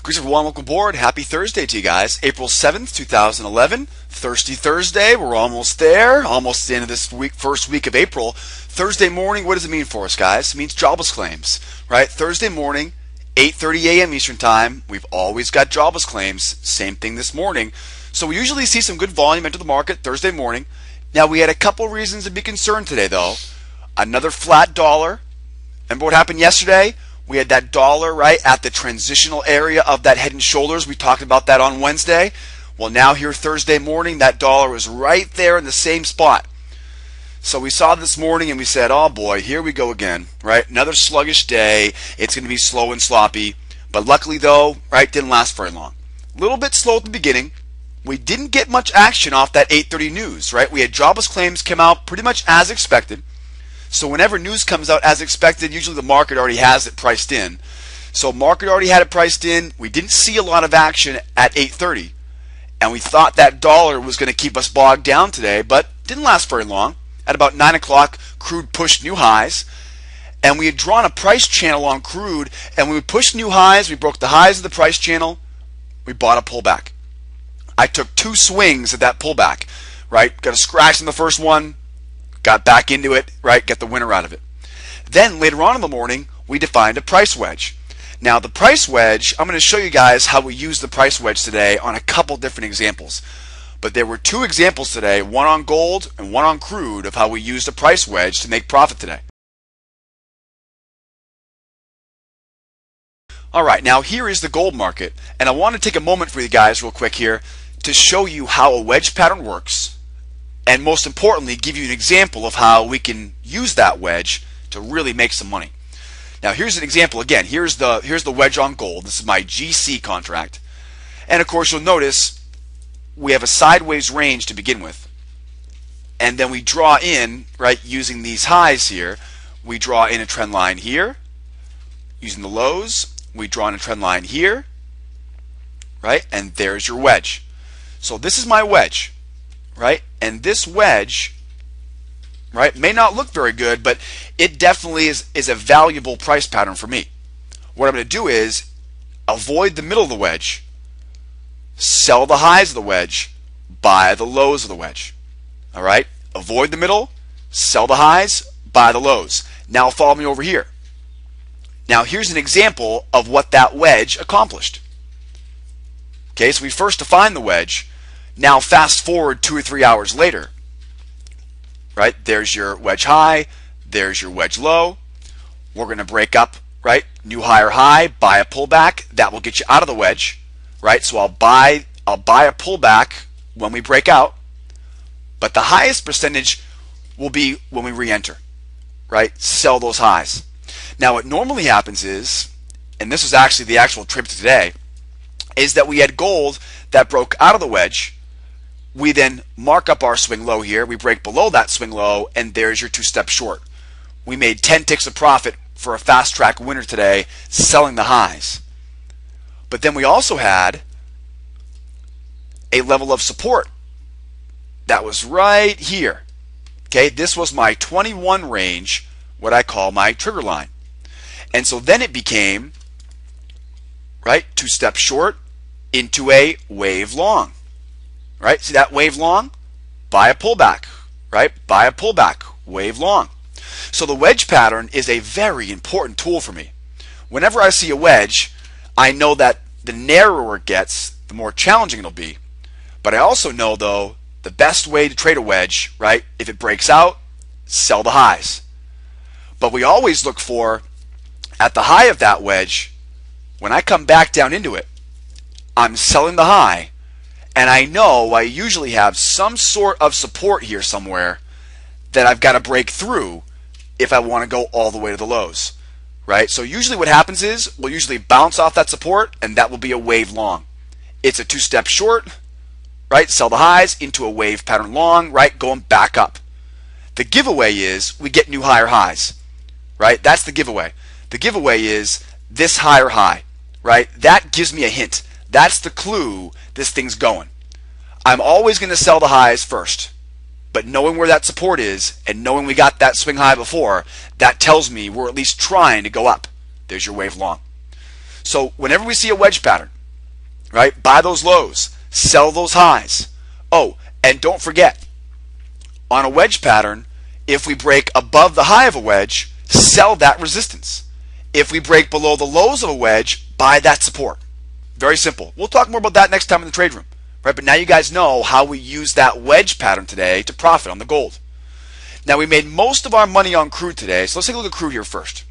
Greetings everyone, welcome aboard. Happy Thursday to you guys. April 7th, 2011. Thirsty Thursday. We're almost there. Almost the end of this week, first week of April. Thursday morning, what does it mean for us, guys? It means jobless claims, right? Thursday morning, 8:30 a.m. Eastern Time. We've always got jobless claims. Same thing this morning. So we usually see some good volume into the market Thursday morning. Now we had a couple reasons to be concerned today, though. Another flat dollar. Remember what happened yesterday? We had that dollar right at the transitional area of that head and shoulders. We talked about that on Wednesday. Well, now here Thursday morning, that dollar is right there in the same spot. So we saw this morning and we said, oh boy, here we go again, right? Another sluggish day. It's going to be slow and sloppy. But luckily though, right, didn't last very long. A little bit slow at the beginning. We didn't get much action off that 8:30 news, right? We had jobless claims come out pretty much as expected. So whenever news comes out as expected, usually the market already has it priced in. So market already had it priced in. We didn't see a lot of action at 8:30. And we thought that dollar was going to keep us bogged down today, but didn't last very long. At about 9 o'clock, crude pushed new highs. And we had drawn a price channel on crude. And when we pushed new highs, we broke the highs of the price channel. We bought a pullback. I took two swings at that pullback, right? Got a scratch in the first one. Got back into it, right? Get the winner out of it. Then later on in the morning, we defined a price wedge. Now the price wedge, I'm going to show you guys how we use the price wedge today on a couple different examples. But there were two examples today, one on gold and one on crude, of how we used a price wedge to make profit today. Alright, now here is the gold market. And I want to take a moment for you guys real quick here to show you how a wedge pattern works. And most importantly, give you an example of how we can use that wedge to really make some money. Now here's an example again. Here's the wedge on gold. This is my GC contract. And of course you'll notice we have a sideways range to begin with. And then we draw in, right, using these highs here, we draw in a trend line here. Using the lows, we draw in a trend line here. Right? And there's your wedge. So this is my wedge. Right? And this wedge, right, may not look very good, but it definitely is a valuable price pattern for me. What I'm going to do is avoid the middle of the wedge, sell the highs of the wedge, buy the lows of the wedge. All right? Avoid the middle, sell the highs, buy the lows. Now follow me over here. Now here's an example of what that wedge accomplished. Okay, so we first defined the wedge. Now fast forward 2 or 3 hours later, right? There's your wedge high, there's your wedge low. We're going to break up, right? New higher high, buy a pullback. That will get you out of the wedge, right? So I'll buy a pullback when we break out, but the highest percentage will be when we re-enter, right? Sell those highs. Now what normally happens is, and this is actually the actual trip today, is that we had gold that broke out of the wedge. We then mark up our swing low here. We break below that swing low, and there's your two-step short. We made 10 ticks of profit for a fast track winner today, selling the highs. But then we also had a level of support that was right here. Okay, this was my 21 range, what I call my trigger line. And so then it became, right, two-step short into a wave long. Right? See that wave long? Buy a pullback. Right? Buy a pullback. Wave long. So the wedge pattern is a very important tool for me. Whenever I see a wedge, I know that the narrower it gets, the more challenging it'll be. But I also know, though, the best way to trade a wedge, right? If it breaks out, sell the highs. But we always look for, at the high of that wedge, when I come back down into it, I'm selling the high. And I know I usually have some sort of support here somewhere that I've got to break through if I want to go all the way to the lows. Right? So usually what happens is we'll usually bounce off that support, and that will be a wave long. It's a two-step short, right? Sell the highs into a wave pattern long, right? Going back up. The giveaway is we get new higher highs. Right? That's the giveaway. The giveaway is this higher high. Right? That gives me a hint. That's the clue this thing's going. I'm always going to sell the highs first. But knowing where that support is and knowing we got that swing high before, that tells me we're at least trying to go up. There's your wave long. So whenever we see a wedge pattern, right? Buy those lows, sell those highs. Oh, and don't forget, on a wedge pattern, if we break above the high of a wedge, sell that resistance. If we break below the lows of a wedge, buy that support. Very simple. We'll talk more about that next time in the trade room, right? But now you guys know how we use that wedge pattern today to profit on the gold. Now we made most of our money on crude today, so let's take a look at crude here first.